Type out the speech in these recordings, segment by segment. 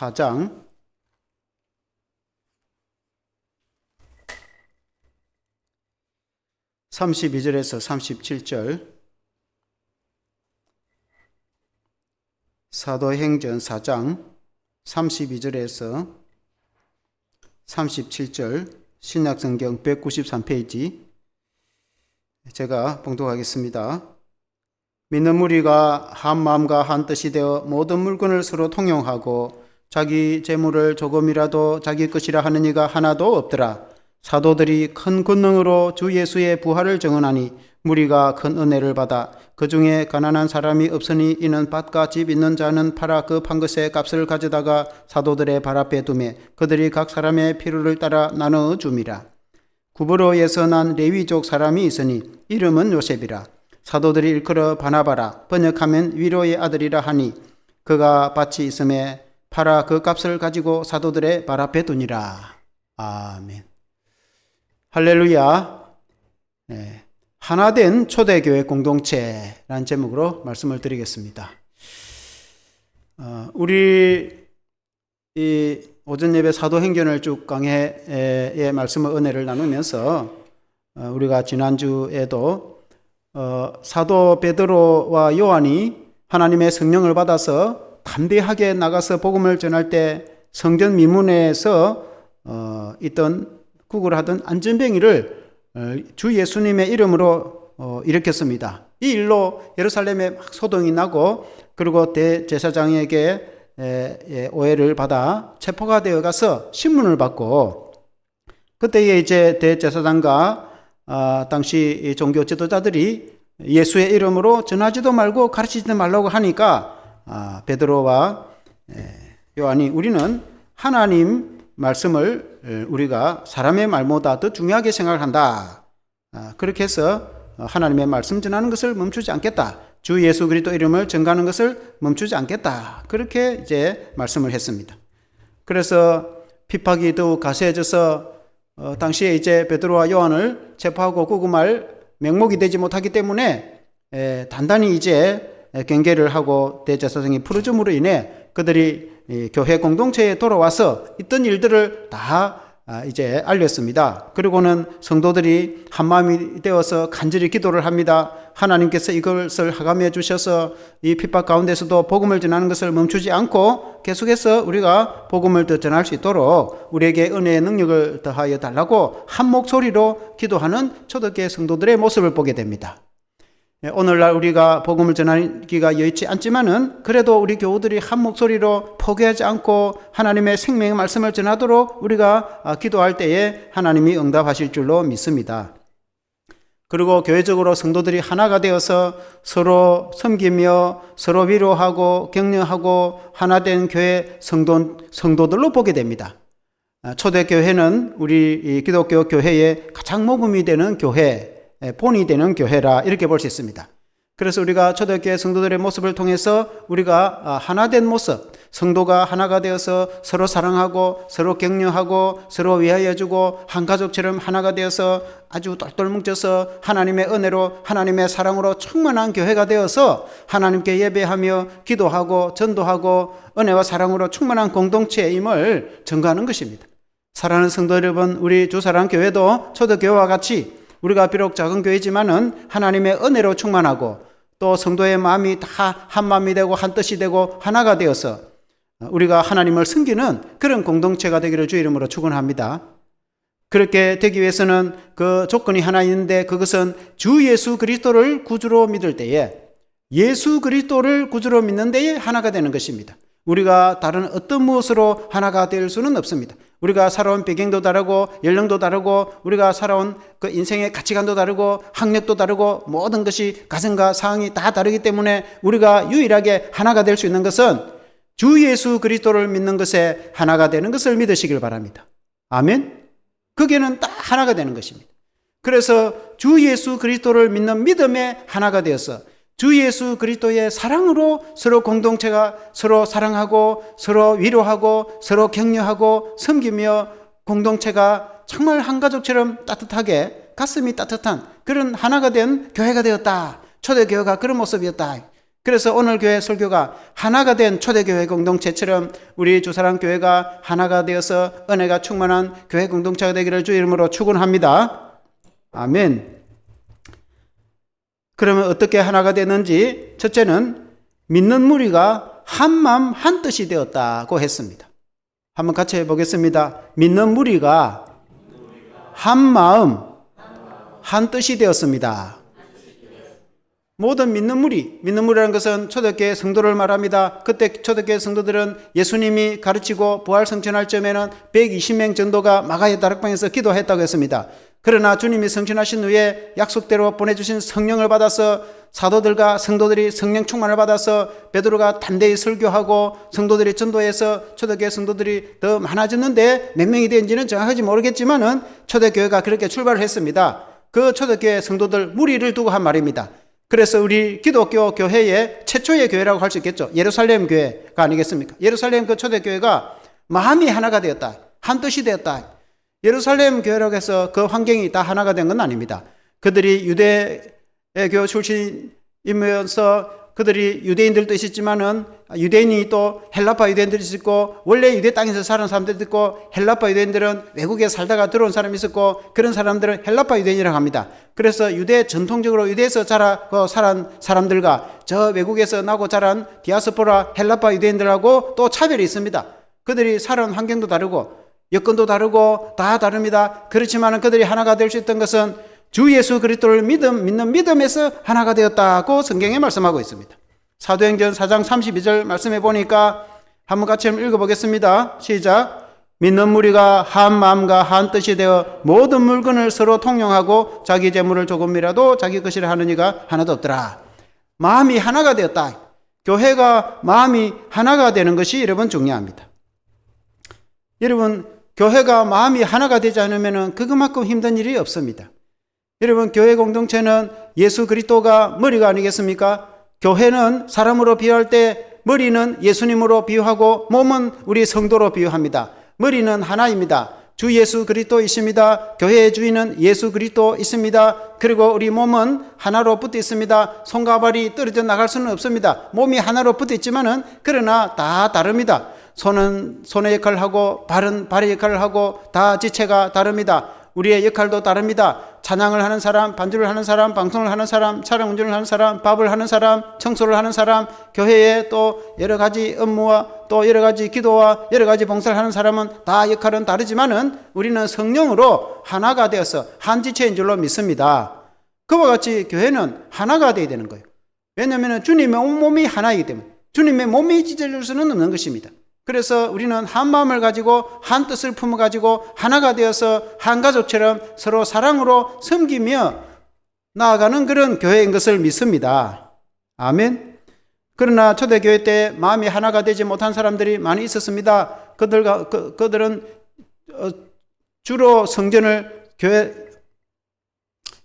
4장 32절에서 37절, 사도행전 4장 32절에서 37절, 신약성경 193페이지 제가 봉독하겠습니다. 믿는 무리가 한 마음과 한 뜻이 되어 모든 물건을 서로 통용하고 자기 재물을 조금이라도 자기 것이라 하는 이가 하나도 없더라. 사도들이 큰 권능으로 주 예수의 부활을 증언하니 무리가 큰 은혜를 받아 그 중에 가난한 사람이 없으니 이는 밭과 집 있는 자는 팔아 그 판 것의 값을 가져다가 사도들의 발 앞에 두매 그들이 각 사람의 필요를 따라 나누어 줌이라. 구브로에서 난 레위족 사람이 있으니 이름은 요셉이라. 사도들이 일컬어 바나바라, 번역하면 위로의 아들이라 하니 그가 밭이 있음에 팔아 그 값을 가지고 사도들의 발 앞에 두니라. 아멘. 할렐루야. 네. 하나된 초대교회 공동체라는 제목으로 말씀을 드리겠습니다. 우리 이 오전 예배 사도행전을 쭉 강해의 말씀의 은혜를 나누면서 우리가 지난주에도 사도 베드로와 요한이 하나님의 성령을 받아서 담대하게 나가서 복음을 전할 때 성전 미문에서 있던 구걸하던 안전뱅이를 주 예수님의 이름으로 일으켰습니다. 이 일로 예루살렘에 막 소동이 나고 그리고 대제사장에게 오해를 받아 체포가 되어 가서 신문을 받고 그때에 이제 대제사장과 당시 종교 지도자들이 예수의 이름으로 전하지도 말고 가르치지도 말라고 하니까 베드로와 요한이 우리는 하나님 말씀을 우리가 사람의 말보다 더 중요하게 생각한다. 그렇게 해서 하나님의 말씀 전하는 것을 멈추지 않겠다. 주 예수 그리스도 이름을 전가하는 것을 멈추지 않겠다. 그렇게 이제 말씀을 했습니다. 그래서 핍박이 더욱 가세해져서 당시에 이제 베드로와 요한을 체포하고 구금할 명목이 되지 못하기 때문에 단단히 이제 경계를 하고 대제사장이 풀어줌으로 인해 그들이 교회 공동체에 돌아와서 있던 일들을 다 이제 알렸습니다. 그리고는 성도들이 한마음이 되어서 간절히 기도를 합니다. 하나님께서 이것을 하감해 주셔서 이 핍박 가운데서도 복음을 전하는 것을 멈추지 않고 계속해서 우리가 복음을 더 전할 수 있도록 우리에게 은혜의 능력을 더하여 달라고 한 목소리로 기도하는 초대교회 성도들의 모습을 보게 됩니다. 오늘날 우리가 복음을 전하기가 여의치 않지만은 그래도 우리 교우들이 한 목소리로 포기하지 않고 하나님의 생명의 말씀을 전하도록 우리가 기도할 때에 하나님이 응답하실 줄로 믿습니다. 그리고 교회적으로 성도들이 하나가 되어서 서로 섬기며 서로 위로하고 격려하고 하나된 교회 성도들로 보게 됩니다. 초대교회는 우리 기독교 교회의 가장 모범이 되는 교회, 본이 되는 교회라 이렇게 볼 수 있습니다. 그래서 우리가 초대교회 성도들의 모습을 통해서 우리가 하나된 모습, 성도가 하나가 되어서 서로 사랑하고 서로 격려하고 서로 위하여주고 한 가족처럼 하나가 되어서 아주 똘똘 뭉쳐서 하나님의 은혜로 하나님의 사랑으로 충만한 교회가 되어서 하나님께 예배하며 기도하고 전도하고 은혜와 사랑으로 충만한 공동체임을 증거하는 것입니다. 사랑하는 성도 여러분, 우리 주사랑교회도 초대교회와 같이 우리가 비록 작은 교회지만은 하나님의 은혜로 충만하고 또 성도의 마음이 다 한 마음이 되고 한 뜻이 되고 하나가 되어서 우리가 하나님을 섬기는 그런 공동체가 되기를 주 이름으로 축원합니다. 그렇게 되기 위해서는 그 조건이 하나 있는데 그것은 주 예수 그리스도를 구주로 믿을 때에 예수 그리스도를 구주로 믿는 데에 하나가 되는 것입니다. 우리가 다른 어떤 무엇으로 하나가 될 수는 없습니다. 우리가 살아온 배경도 다르고 연령도 다르고 우리가 살아온 그 인생의 가치관도 다르고 학력도 다르고 모든 것이 가정과 상황이 다 다르기 때문에 우리가 유일하게 하나가 될 수 있는 것은 주 예수 그리스도를 믿는 것에 하나가 되는 것을 믿으시길 바랍니다. 아멘. 그게는 딱 하나가 되는 것입니다. 그래서 주 예수 그리스도를 믿는 믿음에 하나가 되어서 주 예수 그리스도의 사랑으로 서로 공동체가 서로 사랑하고 서로 위로하고 서로 격려하고 섬기며 공동체가 정말 한 가족처럼 따뜻하게 가슴이 따뜻한 그런 하나가 된 교회가 되었다. 초대교회가 그런 모습이었다. 그래서 오늘 교회 설교가 하나가 된 초대교회 공동체처럼 우리 주사랑교회가 하나가 되어서 은혜가 충만한 교회 공동체가 되기를 주 이름으로 축원합니다. 아멘. 그러면 어떻게 하나가 되는지, 첫째는 믿는 무리가 한 마음 한 뜻이 되었다고 했습니다. 한번 같이 해보겠습니다. 믿는 무리가 한 마음 한 뜻이 되었습니다. 모든 믿는 무리라는 것은 초대교회 성도를 말합니다. 그때 초대교회 성도들은 예수님이 가르치고 부활 성천할 점에는 120명 정도가 마가의 다락방에서 기도했다고 했습니다. 그러나 주님이 성천하신 후에 약속대로 보내주신 성령을 받아서 사도들과 성도들이 성령 충만을 받아서 베드로가 담대히 설교하고 성도들이 전도해서 초대교회 성도들이 더 많아졌는데 몇 명이 되는지는 정확하게 모르겠지만은 초대교회가 그렇게 출발을 했습니다. 그 초대교회 성도들 무리를 두고 한 말입니다. 그래서 우리 기독교 교회의 최초의 교회라고 할 수 있겠죠. 예루살렘 교회가 아니겠습니까? 예루살렘 그 초대교회가 마음이 하나가 되었다. 한 뜻이 되었다. 예루살렘 교회라고 해서 그 환경이 다 하나가 된 건 아닙니다. 그들이 유대교 출신이면서 그들이 유대인들도 있었지만은 유대인이 또 헬라파 유대인들이 있었고 원래 유대 땅에서 사는 사람들도 있고 헬라파 유대인들은 외국에 살다가 들어온 사람이 있었고 그런 사람들은 헬라파 유대인이라고 합니다. 그래서 유대 전통적으로 유대에서 자라고 살은 사람들과 저 외국에서 나고 자란 디아스포라 헬라파 유대인들하고 또 차별이 있습니다. 그들이 사는 환경도 다르고 여건도 다르고 다 다릅니다. 그렇지만 그들이 하나가 될 수 있던 것은 주 예수 그리스도를 믿는 믿음에서 하나가 되었다고 성경에 말씀하고 있습니다. 사도행전 4장 32절 말씀해 보니까 한번 같이 읽어보겠습니다. 시작. 믿는 무리가 한 마음과 한 뜻이 되어 모든 물건을 서로 통용하고 자기 재물을 조금이라도 자기 것이라 하는 이가 하나도 없더라. 마음이 하나가 되었다. 교회가 마음이 하나가 되는 것이 여러분 중요합니다. 여러분 교회가 마음이 하나가 되지 않으면 그것만큼 힘든 일이 없습니다. 여러분 교회 공동체는 예수 그리스도가 머리가 아니겠습니까? 교회는 사람으로 비유할 때 머리는 예수님으로 비유하고 몸은 우리 성도로 비유합니다. 머리는 하나입니다. 주 예수 그리스도이십니다. 교회의 주인은 예수 그리스도 있습니다. 그리고 우리 몸은 하나로 붙어 있습니다. 손과 발이 떨어져 나갈 수는 없습니다. 몸이 하나로 붙어 있지만은 그러나 다 다릅니다. 손은 손의 역할을 하고 발은 발의 역할을 하고 다 지체가 다릅니다. 우리의 역할도 다릅니다. 찬양을 하는 사람, 반주를 하는 사람, 방송을 하는 사람, 차량 운전을 하는 사람, 밥을 하는 사람, 청소를 하는 사람, 교회에 또 여러 가지 업무와 또 여러 가지 기도와 여러 가지 봉사를 하는 사람은 다 역할은 다르지만은 우리는 성령으로 하나가 되어서 한 지체인 줄로 믿습니다. 그와 같이 교회는 하나가 되어야 되는 거예요. 왜냐하면 주님의 온몸이 하나이기 때문에 주님의 몸이 찢어질 수는 없는 것입니다. 그래서 우리는 한 마음을 가지고 한 뜻을 품어가지고 하나가 되어서 한 가족처럼 서로 사랑으로 섬기며 나아가는 그런 교회인 것을 믿습니다. 아멘. 그러나 초대교회 때 마음이 하나가 되지 못한 사람들이 많이 있었습니다. 그들은 주로 성전을 교회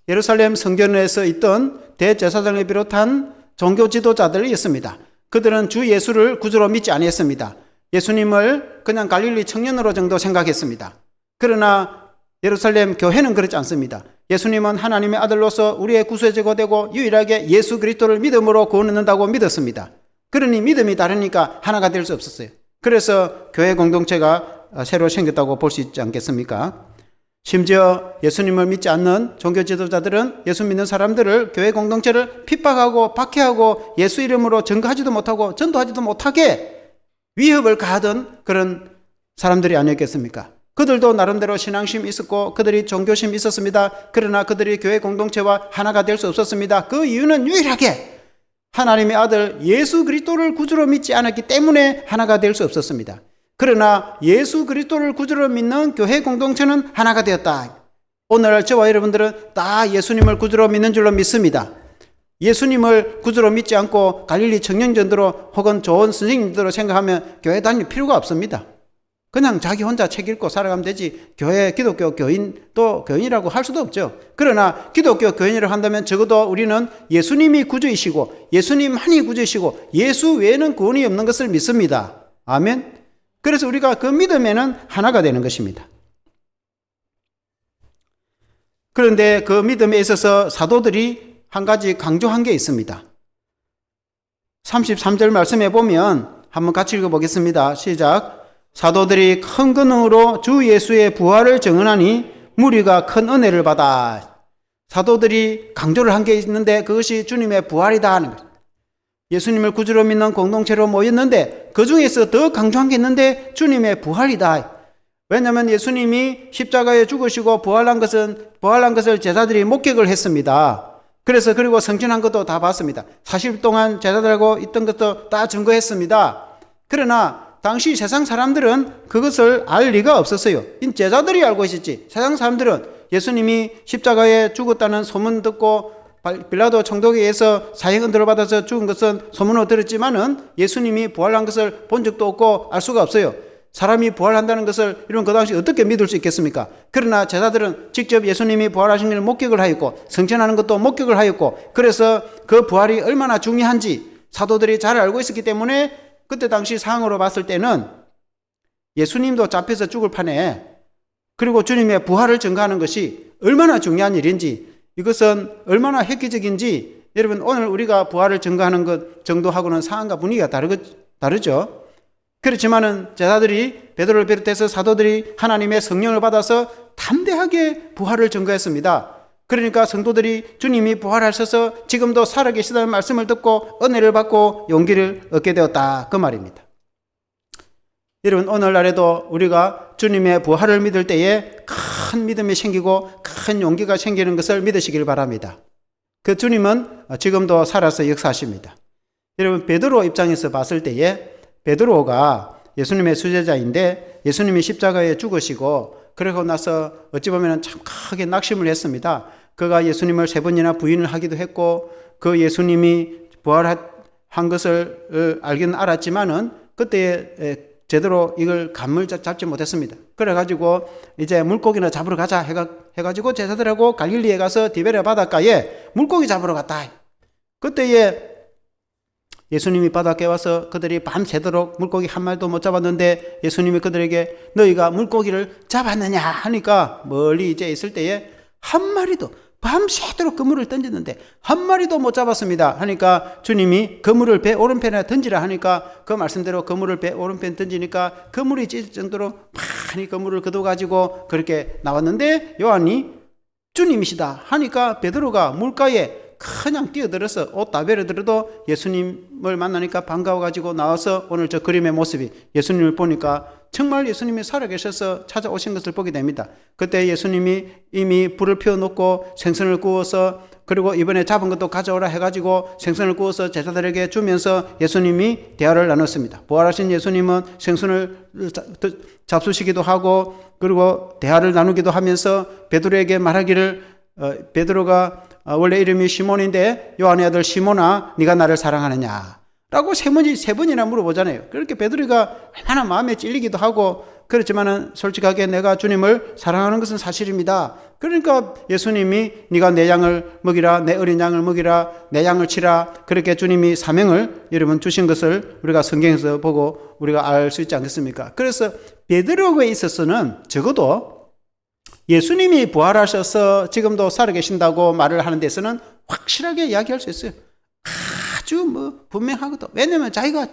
예루살렘 성전에서 있던 대제사장을 비롯한 종교 지도자들이 있습니다. 그들은 주 예수를 구주로 믿지 아니했습니다. 예수님을 그냥 갈릴리 청년으로 정도 생각했습니다. 그러나 예루살렘 교회는 그렇지 않습니다. 예수님은 하나님의 아들로서 우리의 구세주가 되고 유일하게 예수 그리스도를 믿음으로 구원 얻는다고 믿었습니다. 그러니 믿음이 다르니까 하나가 될 수 없었어요. 그래서 교회 공동체가 새로 생겼다고 볼 수 있지 않겠습니까? 심지어 예수님을 믿지 않는 종교 지도자들은 예수 믿는 사람들을 교회 공동체를 핍박하고 박해하고 예수 이름으로 증거하지도 못하고 전도하지도 못하게 위협을 가하던 그런 사람들이 아니었겠습니까? 그들도 나름대로 신앙심이 있었고 그들이 종교심이 있었습니다. 그러나 그들이 교회 공동체와 하나가 될 수 없었습니다. 그 이유는 유일하게 하나님의 아들 예수 그리스도를 구주로 믿지 않았기 때문에 하나가 될 수 없었습니다. 그러나 예수 그리스도를 구주로 믿는 교회 공동체는 하나가 되었다. 오늘 저와 여러분들은 다 예수님을 구주로 믿는 줄로 믿습니다. 예수님을 구주로 믿지 않고 갈릴리 청년전도로 혹은 좋은 선생님들로 생각하면 교회 다닐 필요가 없습니다. 그냥 자기 혼자 책 읽고 살아가면 되지 교회 기독교 교인 또 교인이라고 할 수도 없죠. 그러나 기독교 교인이라고 한다면 적어도 우리는 예수님이 구주이시고 예수님만이 구주이시고 예수 외에는 구원이 없는 것을 믿습니다. 아멘. 그래서 우리가 그 믿음에는 하나가 되는 것입니다. 그런데 그 믿음에 있어서 사도들이 한 가지 강조한 게 있습니다. 33절 말씀해 보면 한번 같이 읽어보겠습니다. 시작. 사도들이 큰 권능으로 주 예수의 부활을 증언하니 무리가 큰 은혜를 받아. 사도들이 강조를 한 게 있는데 그것이 주님의 부활이다 하는 거죠. 예수님을 구주로 믿는 공동체로 모였는데 그 중에서 더 강조한 게 있는데 주님의 부활이다. 왜냐하면 예수님이 십자가에 죽으시고 부활한 것을 제자들이 목격을 했습니다. 그래서 그리고 성전한 것도 다 봤습니다. 40일 동안 제자들하고 있던 것도 다 증거했습니다. 그러나 당시 세상 사람들은 그것을 알 리가 없었어요. 제자들이 알고 있었지. 세상 사람들은 예수님이 십자가에 죽었다는 소문 듣고 빌라도 총독에 의해서 사형 들어받아서 죽은 것은 소문으로 들었지만은 예수님이 부활한 것을 본 적도 없고 알 수가 없어요. 사람이 부활한다는 것을 이런 그 당시 어떻게 믿을 수 있겠습니까? 그러나 제자들은 직접 예수님이 부활하신 것을 목격을 하였고 성전하는 것도 목격을 하였고 그래서 그 부활이 얼마나 중요한지 사도들이 잘 알고 있었기 때문에 그때 당시 상황으로 봤을 때는 예수님도 잡혀서 죽을 판에 그리고 주님의 부활을 증거하는 것이 얼마나 중요한 일인지 이것은 얼마나 획기적인지 여러분 오늘 우리가 부활을 증거하는 것 정도하고는 상황과 분위기가 다르죠. 그렇지만은 제자들이 베드로를 비롯해서 사도들이 하나님의 성령을 받아서 담대하게 부활을 증거했습니다. 그러니까 성도들이 주님이 부활하셔서 지금도 살아계시다는 말씀을 듣고 은혜를 받고 용기를 얻게 되었다 그 말입니다. 여러분 오늘날에도 우리가 주님의 부활을 믿을 때에 큰 믿음이 생기고 큰 용기가 생기는 것을 믿으시길 바랍니다. 그 주님은 지금도 살아서 역사하십니다. 여러분 베드로 입장에서 봤을 때에 베드로가 예수님의 수제자인데 예수님이 십자가에 죽으시고 그러고 나서 어찌 보면 참 크게 낙심을 했습니다. 그가 예수님을 3번이나 부인을 하기도 했고 그 예수님이 부활한 것을 알기는 알았지만은 그때 제대로 이걸 감을 잡지 못했습니다. 그래가지고 이제 물고기나 잡으러 가자 해가지고 제자들하고 갈릴리에 가서 디베랴 바닷가에 물고기 잡으러 갔다. 그때에 예수님이 바닷가에 와서 그들이 밤새도록 물고기 한 마리도 못 잡았는데 예수님이 그들에게 너희가 물고기를 잡았느냐 하니까 멀리 이제 있을 때에 한 마리도 밤새도록 그물을 던졌는데 한 마리도 못 잡았습니다 하니까 주님이 그물을 배 오른편에 던지라 하니까 그 말씀대로 그물을 배 오른편 던지니까 그물이 찢을 정도로 많이 그물을 걷어가지고 그렇게 나왔는데 요한이 주님이시다 하니까 베드로가 물가에 그냥 뛰어들어서 옷 다 베려들어도 예수님을 만나니까 반가워가지고 나와서 오늘 저 그림의 모습이 예수님을 보니까 정말 예수님이 살아계셔서 찾아오신 것을 보게 됩니다. 그때 예수님이 이미 불을 피워놓고 생선을 구워서 그리고 이번에 잡은 것도 가져오라 해가지고 생선을 구워서 제자들에게 주면서 예수님이 대화를 나눴습니다. 부활하신 예수님은 생선을 잡수시기도 하고 그리고 대화를 나누기도 하면서 베드로에게 말하기를 베드로가 원래 이름이 시몬인데 요한의 아들 시몬아 네가 나를 사랑하느냐 라고 세 번이나 물어보잖아요. 그렇게 베드로가 얼마나 마음에 찔리기도 하고 그렇지만은 솔직하게 내가 주님을 사랑하는 것은 사실입니다. 그러니까 예수님이 네가 내 양을 먹이라 내 어린 양을 먹이라 내 양을 치라 그렇게 주님이 사명을 여러분 주신 것을 우리가 성경에서 보고 우리가 알 수 있지 않겠습니까? 그래서 베드로에 있어서는 적어도 예수님이 부활하셔서 지금도 살아계신다고 말을 하는 데서는 확실하게 이야기할 수 있어요. 아주 분명하거든. 왜냐하면 자기가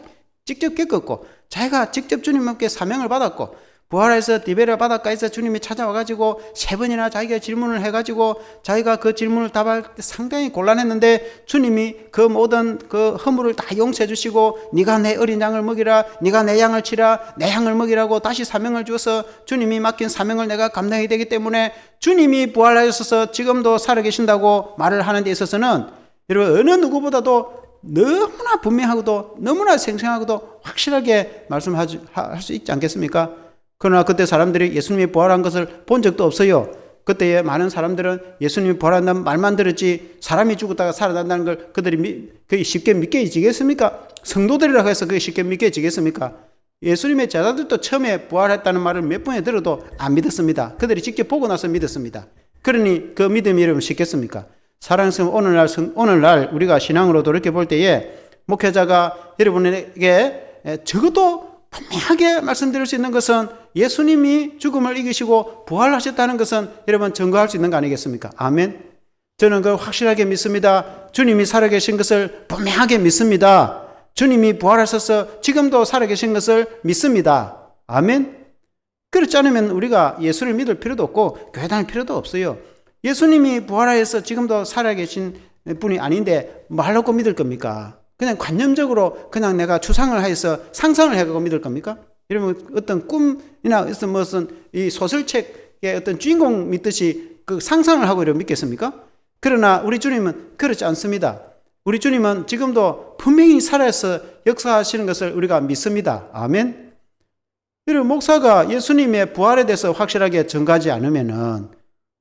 직접 겪었고 자기가 직접 주님께 사명을 받았고 부활해서 디베랴 바닷가에서 주님이 찾아와가지고 3번이나 자기가 질문을 해가지고 자기가 그 질문을 답할 때 상당히 곤란했는데 주님이 그 모든 그 허물을 다 용서해 주시고 네가 내 어린 양을 먹이라 네가 내 양을 치라 내 양을 먹이라고 다시 사명을 주어서 주님이 맡긴 사명을 내가 감당해야 되기 때문에 주님이 부활하셔서 지금도 살아계신다고 말을 하는 데 있어서는 여러분 어느 누구보다도 너무나 분명하고도 너무나 생생하고도 확실하게 말씀할 수 있지 않겠습니까? 그러나 그때 사람들이 예수님이 부활한 것을 본 적도 없어요. 그때의 많은 사람들은 예수님이 부활한다는 말만 들었지 사람이 죽었다가 살아난다는 걸 그들이 그게 쉽게 믿겨지겠습니까? 성도들이라고 해서 그게 쉽게 믿겨지겠습니까? 예수님의 제자들도 처음에 부활했다는 말을 몇 번에 들어도 안 믿었습니다. 그들이 직접 보고 나서 믿었습니다. 그러니 그 믿음이 여러분 쉽겠습니까? 사랑스러운 오늘날 우리가 신앙으로 돌이켜 볼 때에 목회자가 여러분에게 적어도 분명하게 말씀드릴 수 있는 것은 예수님이 죽음을 이기시고 부활하셨다는 것은 여러분 증거할 수 있는 거 아니겠습니까? 아멘. 저는 그걸 확실하게 믿습니다. 주님이 살아계신 것을 분명하게 믿습니다. 주님이 부활하셔서 지금도 살아계신 것을 믿습니다. 아멘. 그렇지 않으면 우리가 예수를 믿을 필요도 없고 교회 다닐 필요도 없어요. 예수님이 부활하여서 지금도 살아계신 분이 아닌데 뭐 하려고 믿을 겁니까? 그냥 관념적으로 그냥 내가 추상을 하여서 상상을 해가고 믿을 겁니까? 이러면 어떤 꿈이나 무슨 이 소설책의 어떤 주인공 믿듯이 그 상상을 하고 이러면 믿겠습니까? 그러나 우리 주님은 그렇지 않습니다. 우리 주님은 지금도 분명히 살아서 역사하시는 것을 우리가 믿습니다. 아멘. 이런 목사가 예수님의 부활에 대해서 확실하게 전가하지 않으면은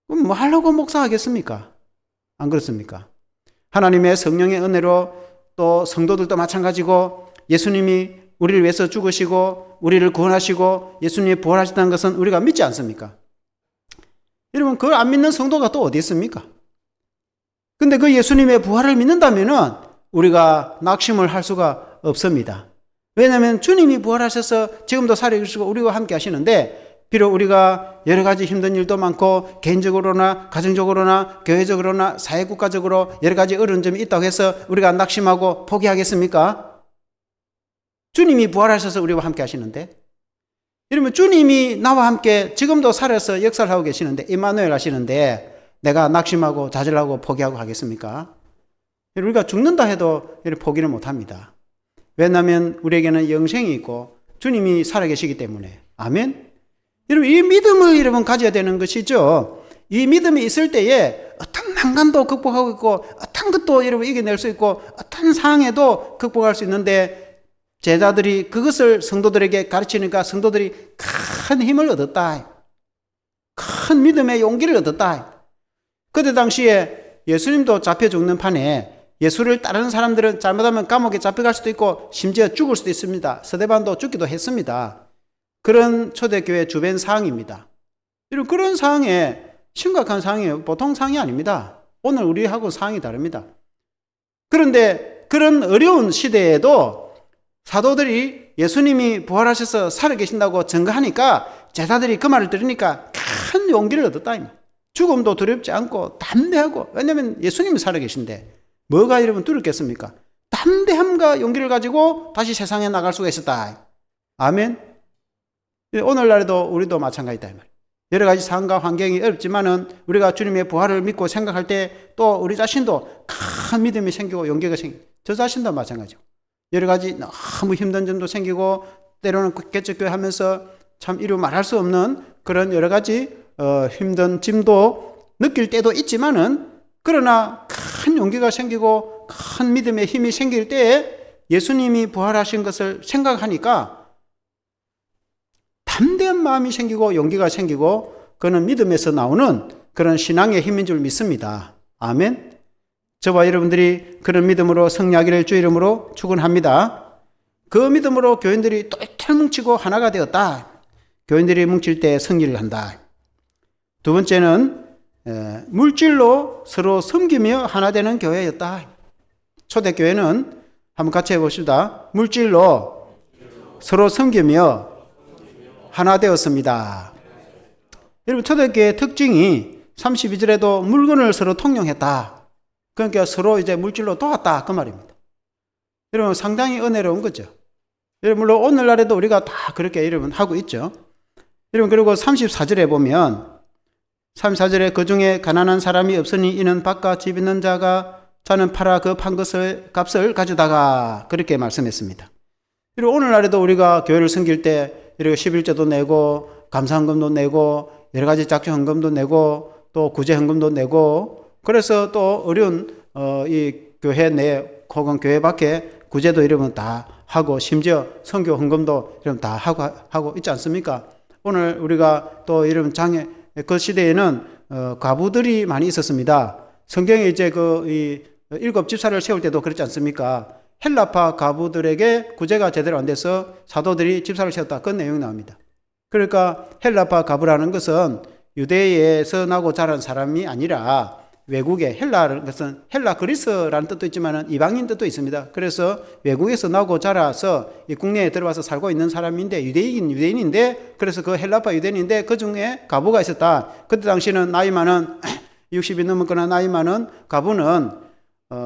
뭐 하려고 목사하겠습니까? 안 그렇습니까? 하나님의 성령의 은혜로 또 성도들도 마찬가지고 예수님이 우리를 위해서 죽으시고 우리를 구원하시고 예수님이 부활하셨다는 것은 우리가 믿지 않습니까? 여러분, 그걸 안 믿는 성도가 또 어디 있습니까? 근데 그 예수님의 부활을 믿는다면은 우리가 낙심을 할 수가 없습니다. 왜냐하면 주님이 부활하셔서 지금도 살아계시고 우리와 함께 하시는데, 비록 우리가 여러 가지 힘든 일도 많고 개인적으로나 가정적으로나 교회적으로나 사회국가적으로 여러 가지 어려운 점이 있다고 해서 우리가 낙심하고 포기하겠습니까? 주님이 부활하셔서 우리와 함께 하시는데, 이러면 주님이 나와 함께 지금도 살아서 역사를 하고 계시는데, 임마누엘 하시는데 내가 낙심하고 좌절하고 포기하고 하겠습니까? 우리가 죽는다 해도 포기를 못합니다. 왜냐하면 우리에게는 영생이 있고 주님이 살아계시기 때문에. 아멘. 여러분, 이 믿음을 여러분 가져야 되는 것이죠. 이 믿음이 있을 때에 어떤 난간도 극복하고 있고 어떤 것도 여러분 이겨낼 수 있고 어떤 상황에도 극복할 수 있는데, 제자들이 그것을 성도들에게 가르치니까 성도들이 큰 힘을 얻었다. 큰 믿음의 용기를 얻었다. 그때 당시에 예수님도 잡혀 죽는 판에 예수를 따르는 사람들은 잘못하면 감옥에 잡혀갈 수도 있고 심지어 죽을 수도 있습니다. 스데반도 죽기도 했습니다. 그런 초대교회 주변 상황입니다. 그런 상황에 심각한 상황이에요. 보통 상황이 아닙니다. 오늘 우리하고 상황이 다릅니다. 그런데 그런 어려운 시대에도 사도들이 예수님이 부활하셔서 살아계신다고 증거하니까 제자들이 그 말을 들으니까 큰 용기를 얻었다. 죽음도 두렵지 않고 담대하고, 왜냐하면 예수님이 살아계신데 뭐가 여러분 두렵겠습니까? 담대함과 용기를 가지고 다시 세상에 나갈 수가 있었다. 아멘. 오늘날에도 우리도 마찬가지다. 여러 가지 상황과 환경이 어렵지만은 우리가 주님의 부활을 믿고 생각할 때 또 우리 자신도 큰 믿음이 생기고 용기가 생기고, 저 자신도 마찬가지고 여러 가지 너무 힘든 점도 생기고 때로는 개척교회 하면서 참 이루 말할 수 없는 그런 여러 가지 힘든 짐도 느낄 때도 있지만은, 그러나 큰 용기가 생기고 큰 믿음의 힘이 생길 때에 예수님이 부활하신 것을 생각하니까 담대한 마음이 생기고 용기가 생기고, 그는 믿음에서 나오는 그런 신앙의 힘인 줄 믿습니다. 아멘. 저와 여러분들이 그런 믿음으로 승리하기를 주 이름으로 축원합니다. 그 믿음으로 교인들이 똘똘 뭉치고 하나가 되었다. 교인들이 뭉칠 때 승리를 한다. 두 번째는 물질로 서로 섬기며 하나 되는 교회였다. 초대교회는 한번 같이 해봅시다. 물질로 서로 섬기며 하나 되었습니다. 여러분, 초대교회의 특징이 32절에도 물건을 서로 통용했다. 그러니까 서로 이제 물질로 도왔다, 그 말입니다. 여러분, 상당히 은혜로운 거죠. 여러분, 물론 오늘날에도 우리가 다 그렇게 여러분 하고 있죠. 여러분, 그리고 34절에 보면 34절에 그 중에 가난한 사람이 없으니 이는 밭과 집 있는 자는 팔아 그 판 것을 값을 가져다가, 그렇게 말씀했습니다. 그리고 오늘날에도 우리가 교회를 섬길 때 이렇게 11조도 내고 감사헌금도 내고 여러 가지 작정헌금도 내고 또 구제헌금도 내고, 그래서 또 어려운 이 교회 내 혹은 교회 밖에 구제도 이러면 다 하고 심지어 선교 헌금도 이러면 다 하고 있지 않습니까? 오늘 우리가 또 이런 그 시대에는 과부들이 많이 있었습니다. 성경에 이제 이 7 집사를 세울 때도 그렇지 않습니까? 헬라파 과부들에게 구제가 제대로 안 돼서 사도들이 집사를 세웠다, 그런 내용이 나옵니다. 그러니까 헬라파 과부라는 것은 유대에서 나고 자란 사람이 아니라 외국의, 헬라라는 것은 헬라 그리스라는 뜻도 있지만 이방인 뜻도 있습니다. 그래서 외국에서 나고 자라서 이 국내에 들어와서 살고 있는 사람인데 유대인인데, 그래서 그 헬라파 유대인인데 그 중에 과부가 있었다. 그때 당시는 나이 많은 60이 넘었거나 나이 많은 과부는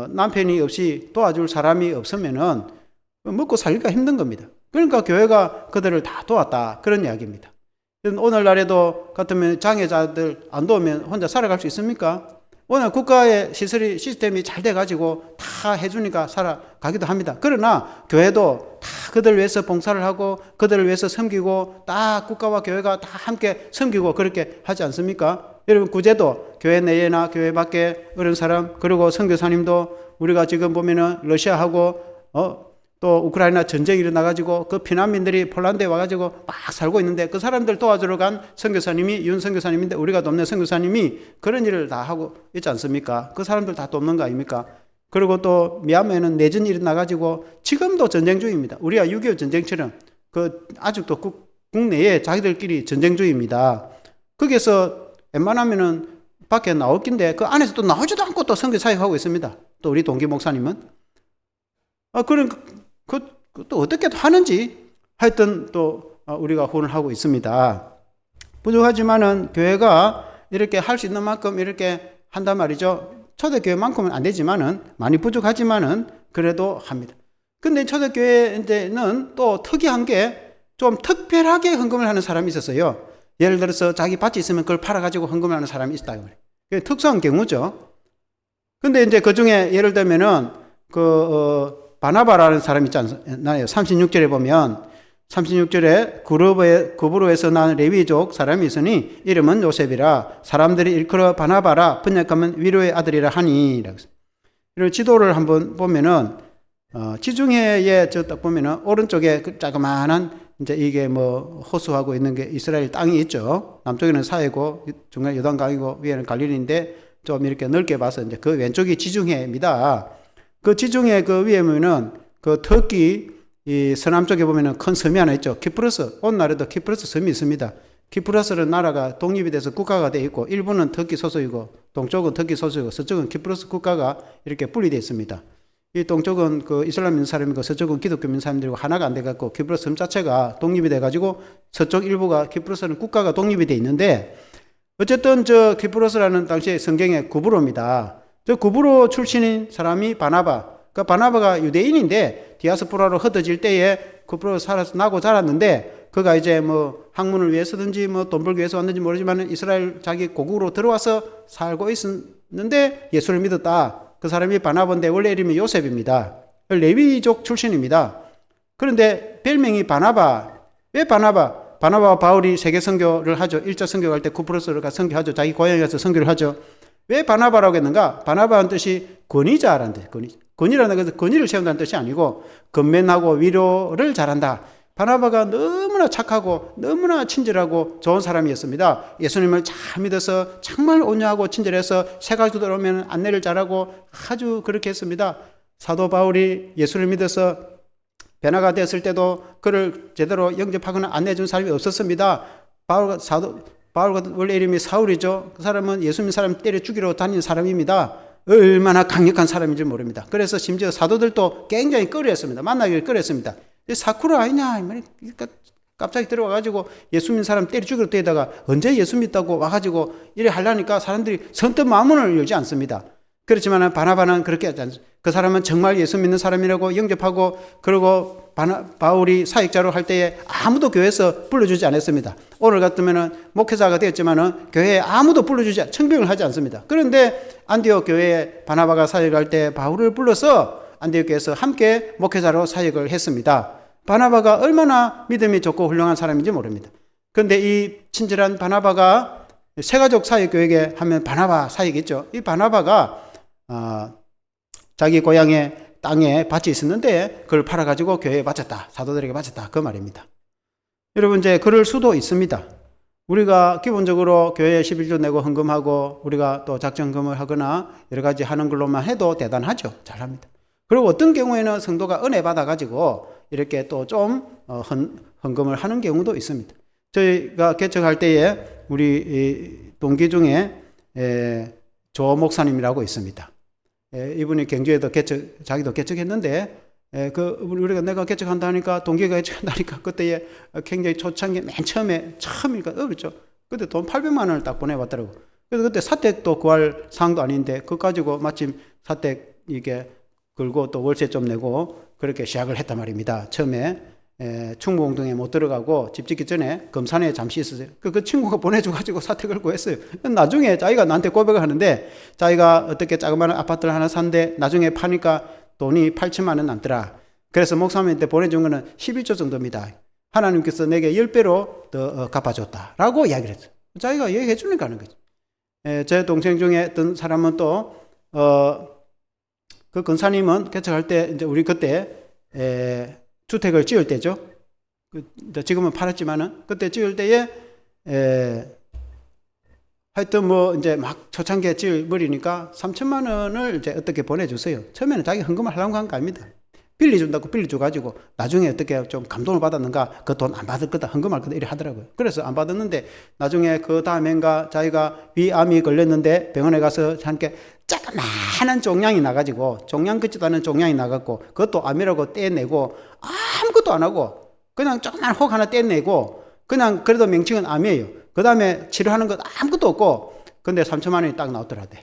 남편이 없이 도와줄 사람이 없으면은 먹고 살기가 힘든 겁니다. 그러니까 교회가 그들을 다 도왔다, 그런 이야기입니다. 오늘날에도 같으면 장애자들 안 도우면 혼자 살아갈 수 있습니까? 오늘 국가의 시스템이 잘 돼가지고 다 해주니까 살아가기도 합니다. 그러나 교회도 다 그들을 위해서 봉사를 하고 그들을 위해서 섬기고 다 국가와 교회가 다 함께 섬기고 그렇게 하지 않습니까? 여러분, 구제도 교회 내에나 교회 밖에 어려운 사람, 그리고 선교사님도 우리가 지금 보면은 러시아하고 또 우크라이나 전쟁이 일어나가지고 그 피난민들이 폴란드에 와가지고 막 살고 있는데 그 사람들 도와주러 간 선교사님이 윤 선교사님인데, 우리가 돕는 선교사님이 그런 일을 다 하고 있지 않습니까? 그 사람들 다 돕는 거 아닙니까? 그리고 또 미얀마에는 내전이 일어나가지고 지금도 전쟁 중입니다. 우리가 6.25 전쟁처럼 그 아직도 국내에 자기들끼리 전쟁 중입니다. 거기에서 웬만하면은 밖에 나올 긴데 그 안에서 또 나오지도 않고 또 선교 사역하고 있습니다. 또 우리 동기 목사님은 또 어떻게 하는지 하여튼 또 우리가 후원을 하고 있습니다. 부족하지만은 교회가 이렇게 할 수 있는 만큼 이렇게 한단 말이죠. 초대교회만큼은 안 되지만은, 많이 부족하지만은 그래도 합니다. 근데 초대교회는 또 특이한 게 좀 특별하게 헌금을 하는 사람이 있었어요. 예를 들어서 자기 밭이 있으면 그걸 팔아가지고 헌금을 하는 사람이 있다. 그게 특수한 경우죠. 근데 이제 그 중에 예를 들면은 바나바라는 사람이 있지 않나요? 36절에 보면 36절에 구브로에서 난 레위족 사람이 있으니 이름은 요셉이라 사람들이 일컬어 바나바라, 번역하면 위로의 아들이라 하니. 이런 지도를 한번 보면은 지중해에 딱 보면은 오른쪽에 그 자그마한 이제 이게 호수하고 있는 게 이스라엘 땅이 있죠. 남쪽에는 사해고 중간에 요단강이고 위에는 갈릴리인데 좀 이렇게 넓게 봐서 이제 그 왼쪽이 지중해입니다. 그 지중해 그 위에 보면은 그 터키 이 서남쪽에 보면은 큰 섬이 하나 있죠. 키프로스. 오늘날에도 키프로스 섬이 있습니다. 키프로스는 나라가 독립이 돼서 국가가 되어 있고, 일부는 터키 소속이고 동쪽은 터키 소속이고 서쪽은 키프로스 국가가 이렇게 분리되어 있습니다. 이 동쪽은 그 이슬람 있는 사람이고 서쪽은 기독교 있는 사람들이고 하나가 안 돼갖고 키프로스 섬 자체가 독립이 돼가지고 서쪽 일부가, 키프로스는 국가가 독립이 돼 있는데, 어쨌든 저 키프로스라는 당시에 성경의 구브로입니다. 저 구브로 출신인 사람이 바나바. 그 바나바가 유대인인데 디아스포라로 흩어질 때에 구브로 살아서 나고 자랐는데, 그가 이제 학문을 위해서든지 돈 벌기 위해서 왔는지 모르지만 이스라엘 자기 고국으로 들어와서 살고 있었는데 예수를 믿었다. 그 사람이 바나바인데 원래 이름이 요셉입니다. 레위족 출신입니다. 그런데 별명이 바나바. 왜 바나바? 바나바와 바울이 세계 선교를 하죠. 1차 선교 갈 때 쿠프로스를 가 선교하죠. 자기 고향에 가서 선교를 하죠. 왜 바나바라고 했는가? 바나바는 뜻이 권위자라는 뜻. 권위라는 것은 권위를 세운다는 뜻이 아니고 건면하고 위로를 잘한다. 바나바가 너무나 착하고 너무나 친절하고 좋은 사람이었습니다. 예수님을 잘 믿어서 정말 온유하고 친절해서 새가족 들어오면 안내를 잘하고 아주 그렇게 했습니다. 사도 바울이 예수를 믿어서 변화가 되었을 때도 그를 제대로 영접하거나 안내해 준 사람이 없었습니다. 바울 같은 원래 이름이 사울이죠. 그 사람은 예수 믿는 사람 때려 죽이러 다니는 사람입니다. 얼마나 강력한 사람인지 모릅니다. 그래서 심지어 사도들도 굉장히 꺼려했습니다. 만나기를 꺼려했습니다. 사쿠라 아니냐, 그러니까 갑자기 들어와가지고 예수 믿는 사람 때려 죽이러 뛰다가 언제 예수 믿다고 와가지고 이래 하려니까 사람들이 선뜻 마음을 열지 않습니다. 그렇지만 바나바는 그렇게 하지 않습니다. 그 사람은 정말 예수 믿는 사람이라고 영접하고, 그리고 바울이 사역자로 할 때에 아무도 교회에서 불러주지 않았습니다. 오늘 같으면은 목회자가 되었지만은 교회에 아무도 청빙을 하지 않습니다. 그런데 안디옥 교회에 바나바가 사역할 때 바울을 불러서 안디옥 교회에서 함께 목회자로 사역을 했습니다. 바나바가 얼마나 믿음이 좋고 훌륭한 사람인지 모릅니다. 그런데 이 친절한 바나바가 새가족 사역교회에 하면 바나바 사역이죠. 이 바나바가 자기 고향의 땅에 밭이 있었는데 그걸 팔아가지고 교회에 바쳤다. 사도들에게 바쳤다. 그 말입니다. 여러분, 이제 그럴 수도 있습니다. 우리가 기본적으로 교회에 11조 내고 헌금하고 우리가 또 작정금을 하거나 여러 가지 하는 걸로만 해도 대단하죠. 잘합니다. 그리고 어떤 경우에는 성도가 은혜 받아가지고 이렇게 또 좀 헌금을 하는 경우도 있습니다. 저희가 개척할 때에 우리 동기 중에 조 목사님이라고 있습니다. 이분이 경주에도 자기도 개척했는데, 내가 개척한다 하니까, 동기가 개척한다니까, 그때에 굉장히 초창기, 맨 처음이니까 어렵죠. 그때 돈 800만 원을 딱 보내봤더라고. 그래서 그때 사택도 구할 상도 아닌데, 그거 가지고 마침 사택 이게 걸고 또 월세 좀 내고 그렇게 시작을 했단 말입니다. 처음에 충무공동에 못 들어가고 집 짓기 전에 금산에 잠시 있었어요. 그 친구가 보내줘가지고 사택을 구했어요. 나중에 자기가 나한테 고백을 하는데 자기가 어떻게 자그마한 아파트를 하나 샀는데 나중에 파니까 돈이 8천만 원 남더라. 그래서 목사님한테 보내준 거는 11조 정도입니다. 하나님께서 내게 10배로 더 갚아줬다라고 이야기를 했어요. 자기가 얘기해 주니까 하는 거죠. 제 동생 중에 어떤 사람은 또 그 근사님은 개척할 때 이제 우리 그때 주택을 지을 때죠. 지금은 팔았지만은 그때 지을 때에 하여튼 뭐 이제 막 초창기에 지을 버리니까 3천만 원을 이제 어떻게 보내주세요. 처음에는 자기 헌금을 하려고 한 거 아닙니다. 빌려준다고 빌려줘가지고 나중에 어떻게 좀 감동을 받았는가 그 돈 안 받을 거다 헌금할 거다 이래 하더라고요. 그래서 안 받았는데 나중에 그 다음엔가 자기가 위암이 걸렸는데 병원에 가서 함께 조그마한 종양이 나가지고 종양 같지도 않은 종양이 나갔고 그것도 암이라고 떼내고 아무것도 안 하고 그냥 조그만 혹 하나 떼내고 그냥 그래도 명칭은 암이에요. 그 다음에 치료하는 것 아무것도 없고 근데 3천만 원이 딱 나오더라대.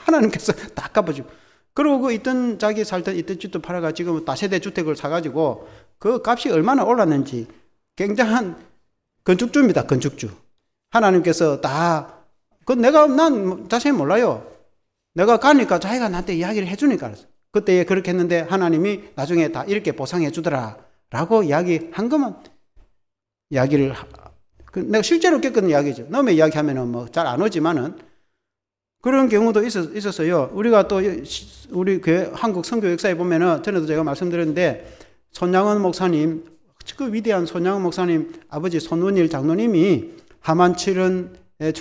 하나님께서 다 갚아주고 그리고 그 있던 자기 살던 있던 집도 팔아가 지금 다세대 주택을 사가지고 그 값이 얼마나 올랐는지 굉장한 건축주입니다. 건축주. 하나님께서 다 그 난 자세히 몰라요. 내가 가니까 자기가 나한테 이야기를 해주니까 알았어. 그때 그렇게 했는데 하나님이 나중에 다 이렇게 보상해 주더라 라고 이야기한 것만 이야기를 내가 실제로 겪은 이야기죠. 너무 이야기하면은 뭐 잘 안 오지만은 그런 경우도 있었어요. 우리가 또 우리 교회 한국 선교 역사에 보면은 전에도 제가 말씀드렸는데 손양원 목사님 그 위대한 손양원 목사님 아버지 손운일 장로님이 하만칠은의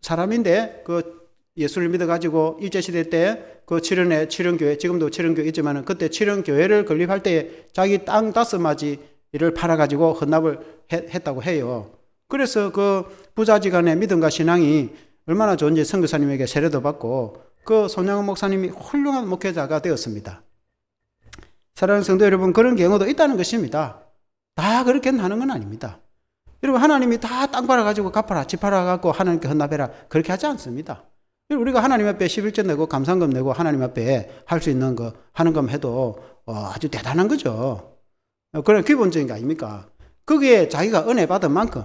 사람인데 그 예수를 믿어가지고 일제시대 때 그 칠은교회 지금도 칠은교회 있지만은 그때 칠은교회를 건립할 때 자기 땅 5마지를 팔아가지고 헌납을 했다고 해요. 그래서 그 부자지간의 믿음과 신앙이 얼마나 좋은지 선교사님에게 세례도 받고 그 손양원 목사님이 훌륭한 목회자가 되었습니다. 사랑하는 성도 여러분, 그런 경우도 있다는 것입니다. 다 그렇게 하는 건 아닙니다. 여러분, 하나님이 다 땅 팔아가지고 갚아라, 집 팔아가지고 하나님께 헌납해라 그렇게 하지 않습니다. 우리가 하나님 앞에 11조 내고 감상금 내고 하나님 앞에 할 수 있는 거 하는 것 해도 아주 대단한 거죠. 그런 기본적인 거 아닙니까? 거기에 자기가 은혜 받은 만큼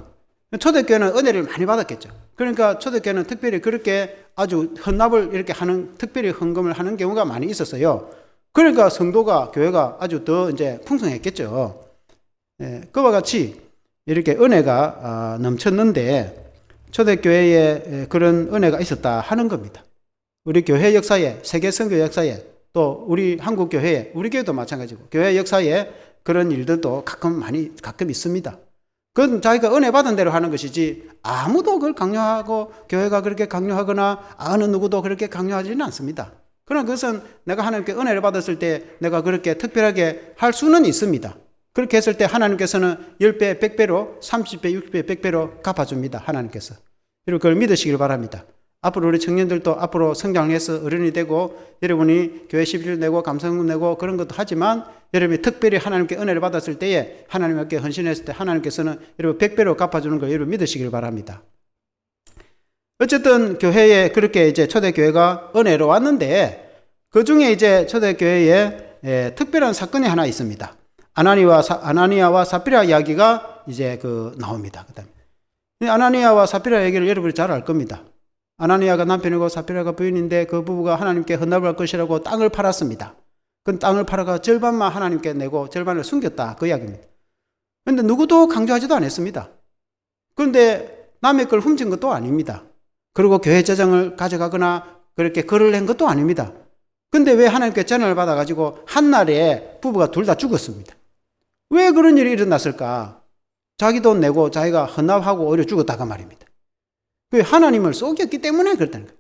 초대교회는 은혜를 많이 받았겠죠. 그러니까 초대교회는 특별히 그렇게 아주 헌납을 이렇게 하는 특별히 헌금을 하는 경우가 많이 있었어요. 그러니까 성도가 교회가 아주 더 이제 풍성했겠죠. 그와 같이 이렇게 은혜가 넘쳤는데 초대교회에 그런 은혜가 있었다 하는 겁니다. 우리 교회 역사에 세계 선교 역사에 또 우리 한국 교회에 우리 교회도 마찬가지고 교회 역사에 그런 일들도 가끔 있습니다. 그건 자기가 은혜 받은 대로 하는 것이지 아무도 그걸 강요하고 교회가 그렇게 강요하거나 어느 누구도 그렇게 강요하지는 않습니다. 그러나 그것은 내가 하나님께 은혜를 받았을 때 내가 그렇게 특별하게 할 수는 있습니다. 그렇게 했을 때 하나님께서는 10배, 100배로 30배, 60배, 100배로 갚아줍니다. 하나님께서. 그리고 그걸 믿으시길 바랍니다. 앞으로 우리 청년들도 앞으로 성장을 해서 어른이 되고 여러분이 교회 11조 내고 감사금 내고 그런 것도 하지만 여러분이 특별히 하나님께 은혜를 받았을 때에 하나님께 헌신했을 때 하나님께서는 여러분 100배로 갚아주는 걸 여러분 믿으시길 바랍니다. 어쨌든 교회에 그렇게 이제 초대교회가 은혜로 왔는데 그 중에 이제 초대교회에 특별한 사건이 하나 있습니다. 아나니아와 사피라 이야기가 이제 나옵니다. 그다음에 아나니아와 사피라 얘기를 여러분이 잘 알 겁니다. 아나니아가 남편이고 사피라가 부인인데 그 부부가 하나님께 헌납을 할 것이라고 땅을 팔았습니다. 그 땅을 팔아가 절반만 하나님께 내고 절반을 숨겼다. 그 이야기입니다. 그런데 누구도 강조하지도 않았습니다. 그런데 남의 걸 훔친 것도 아닙니다. 그리고 교회 재정을 가져가거나 그렇게 글을 낸 것도 아닙니다. 근데 왜 하나님께 전화를 받아가지고 한날에 부부가 둘 다 죽었습니다. 왜 그런 일이 일어났을까? 자기 돈 내고 자기가 헌납하고 오히려 죽었다가 말입니다. 그 하나님을 속였기 때문에 그렇다는 거예요.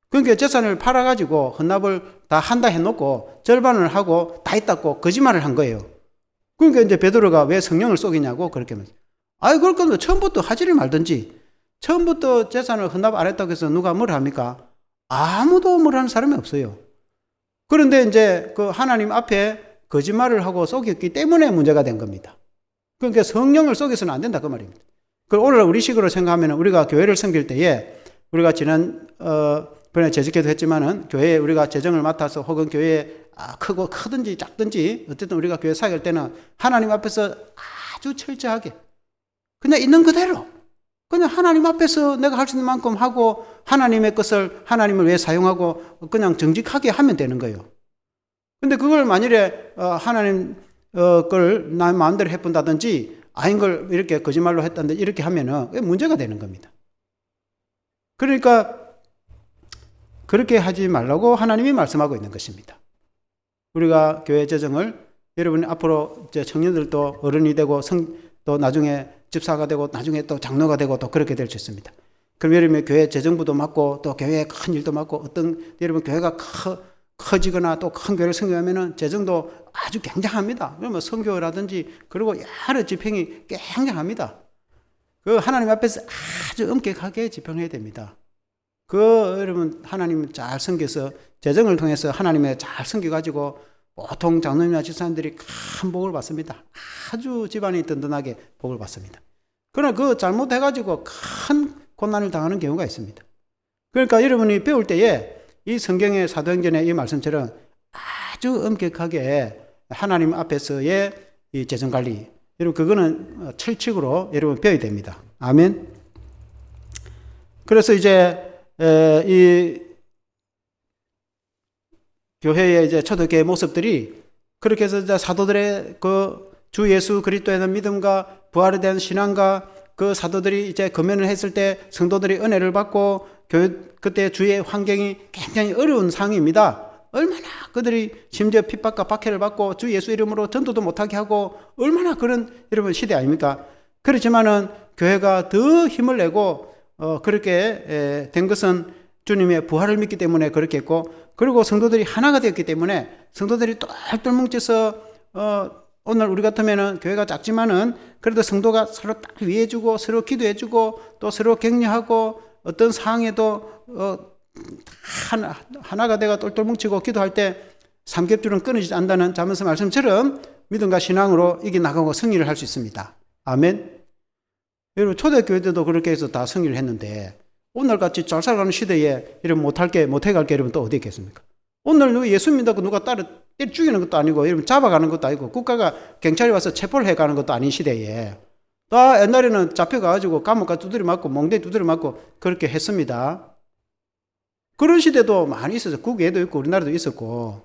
그러니까 재산을 팔아가지고 헌납을 다 한다 해놓고 절반을 하고 다 있다고 거짓말을 한 거예요. 그러니까 이제 베드로가 왜 성령을 속이냐고 그렇게 말해요. 그럴 거면 처음부터 하지를 말든지 처음부터 재산을 헌납 안 했다고 해서 누가 뭘 합니까? 아무도 뭘 하는 사람이 없어요. 그런데 이제 그 하나님 앞에 거짓말을 하고 속였기 때문에 문제가 된 겁니다. 그러니까 성령을 속여서는 안 된다 그 말입니다. 오늘 우리식으로 생각하면 우리가 교회를 섬길 때에 우리가 지난 이번에 재직회도 했지만은 교회에 우리가 재정을 맡아서 혹은 교회에 크고 크든지 작든지 어쨌든 우리가 교회 사역할 때는 하나님 앞에서 아주 철저하게 그냥 있는 그대로 그냥 하나님 앞에서 내가 할 수 있는 만큼 하고 하나님의 것을 하나님을 위해 사용하고 그냥 정직하게 하면 되는 거예요. 근데 그걸 만일에 하나님 걸 나 마음대로 해본다든지 아닌 걸 이렇게 거짓말로 했다든지 이렇게 하면은 문제가 되는 겁니다. 그러니까 그렇게 하지 말라고 하나님이 말씀하고 있는 것입니다. 우리가 교회 재정을 여러분 앞으로 이제 청년들도 어른이 되고 또 나중에 집사가 되고 나중에 또 장로가 되고 또 그렇게 될 수 있습니다. 그럼 여러분 교회 재정부도 맡고 또 교회의 큰 일도 맡고 어떤 여러분 교회가 커지거나 또 큰 교회를 섬겨하면은 재정도 아주 굉장합니다. 그러면 선교라든지 그리고 여러 집행이 굉장합니다. 그 하나님 앞에서 아주 엄격하게 집행해야 됩니다. 여러분 하나님 잘 섬겨서 재정을 통해서 하나님의 잘 섬겨가지고 보통 장로님이나 집사님들이 큰 복을 받습니다. 아주 집안이 든든하게 복을 받습니다. 그러나 그 잘못해가지고 큰 고난을 당하는 경우가 있습니다. 그러니까 여러분이 배울 때에 이 성경의 사도행전의 이 말씀처럼 아주 엄격하게 하나님 앞에서의 이 재정관리, 여러분 그거는 철칙으로 여러분 배워야 됩니다. 아멘. 그래서 이제 이 교회의 이제 초대교회 모습들이 그렇게 해서 이제 사도들의 그 주 예수 그리스도에 대한 믿음과 부활에 대한 신앙과 그 사도들이 이제 금연을 했을 때 성도들이 은혜를 받고 그때 주의 환경이 굉장히 어려운 상황입니다. 얼마나 그들이 심지어 핍박과 박해를 받고 주 예수 이름으로 전도도 못하게 하고 얼마나 그런 여러분 시대 아닙니까? 그렇지만은 교회가 더 힘을 내고 그렇게 된 것은 주님의 부활을 믿기 때문에 그렇게 했고, 그리고 성도들이 하나가 되었기 때문에 성도들이 똘똘 뭉쳐서 오늘 우리 같으면은 교회가 작지만은 그래도 성도가 서로 딱 위해주고 서로 기도해주고 또 서로 격려하고 어떤 상황에도 하나가 돼가 똘똘 뭉치고 기도할 때 삼겹줄은 끊어지지 않는다는 잠언서 말씀처럼 믿음과 신앙으로 이겨나가고 승리를 할 수 있습니다. 아멘. 여러분 초대교회들도 그렇게 해서 다 승리를 했는데 오늘같이 잘 살아가는 시대에 이런 못해갈 게 여러분 또 어디 있겠습니까? 오늘 누가 예수 믿다고 누가 때려 죽이는 것도 아니고 여러분 잡아가는 것도 아니고 국가가 경찰이 와서 체포를 해가는 것도 아닌 시대에 다 옛날에는 잡혀가지고 감옥가 두드려 맞고 멍대 두드려 맞고 그렇게 했습니다. 그런 시대도 많이 있었어요. 국외에도 있고 우리나라도 있었고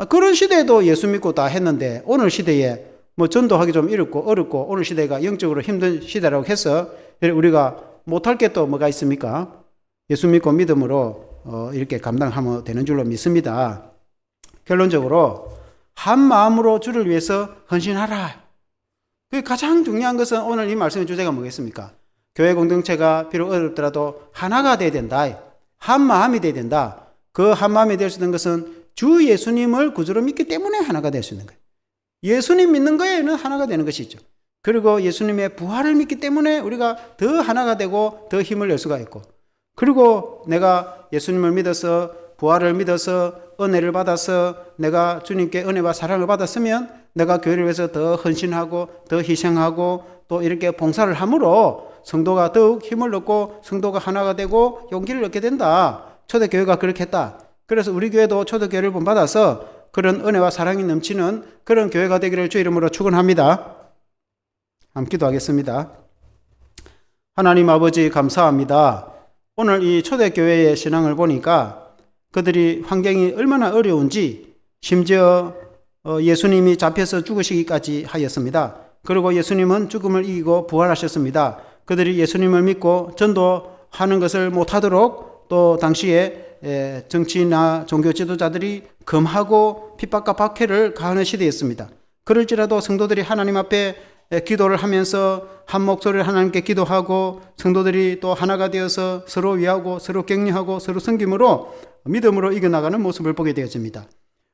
그런 시대에도 예수 믿고 다 했는데 오늘 시대에 뭐 전도하기 좀 어렵고 오늘 시대가 영적으로 힘든 시대라고 해서 우리가 못할 게 또 뭐가 있습니까? 예수 믿고 믿음으로 이렇게 감당하면 되는 줄로 믿습니다. 결론적으로 한 마음으로 주를 위해서 헌신하라. 그 가장 중요한 것은 오늘 이 말씀의 주제가 뭐겠습니까? 교회 공동체가 비록 어렵더라도 하나가 돼야 된다. 한 마음이 돼야 된다. 그 한 마음이 될 수 있는 것은 주 예수님을 구주로 믿기 때문에 하나가 될 수 있는 거예요. 예수님 믿는 거에는 하나가 되는 것이죠. 그리고 예수님의 부활을 믿기 때문에 우리가 더 하나가 되고 더 힘을 낼 수가 있고, 그리고 내가 예수님을 믿어서 부활을 믿어서 은혜를 받아서 내가 주님께 은혜와 사랑을 받았으면 내가 교회를 위해서 더 헌신하고 더 희생하고 또 이렇게 봉사를 함으로 성도가 더욱 힘을 얻고 성도가 하나가 되고 용기를 얻게 된다. 초대교회가 그렇게 했다. 그래서 우리 교회도 초대교회를 본받아서 그런 은혜와 사랑이 넘치는 그런 교회가 되기를 주 이름으로 축원합니다. 함께 기도하겠습니다. 하나님 아버지 감사합니다. 오늘 이 초대교회의 신앙을 보니까 그들이 환경이 얼마나 어려운지 심지어 예수님이 잡혀서 죽으시기까지 하였습니다. 그리고 예수님은 죽음을 이기고 부활하셨습니다. 그들이 예수님을 믿고 전도하는 것을 못하도록 또 당시에 정치나 종교 지도자들이 금하고 핍박과 박해를 가하는 시대였습니다. 그럴지라도 성도들이 하나님 앞에 기도를 하면서 한 목소리를 하나님께 기도하고 성도들이 또 하나가 되어서 서로 위하고 서로 격려하고 서로 섬김으로 믿음으로 이겨나가는 모습을 보게 되어집니다.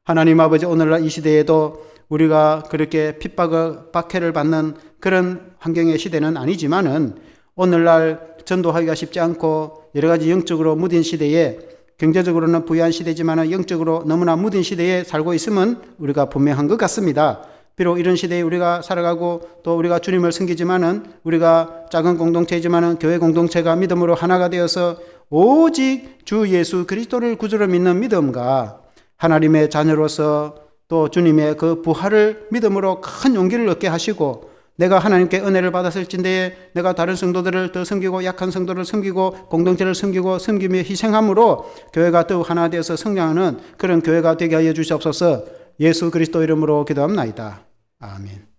하나님 아버지, 오늘날 이 시대에도 우리가 그렇게 핍박을 박해를 받는 그런 환경의 시대는 아니지만은 오늘날 전도하기가 쉽지 않고 여러 가지 영적으로 무딘 시대에 경제적으로는 부유한 시대지만 영적으로 너무나 무딘 시대에 살고 있음은 우리가 분명한 것 같습니다. 비록 이런 시대에 우리가 살아가고 또 우리가 주님을 섬기지만은 우리가 작은 공동체이지만은 교회 공동체가 믿음으로 하나가 되어서 오직 주 예수 그리스도를 구주로 믿는 믿음과 하나님의 자녀로서 또 주님의 그 부활을 믿음으로 큰 용기를 얻게 하시고, 내가 하나님께 은혜를 받았을진대에 내가 다른 성도들을 더 섬기고 약한 성도를 섬기고 공동체를 섬기고 섬기며 희생함으로 교회가 더욱 하나 되어서 성장하는 그런 교회가 되게 하여 주시옵소서. 예수 그리스도 이름으로 기도합나이다. 아멘.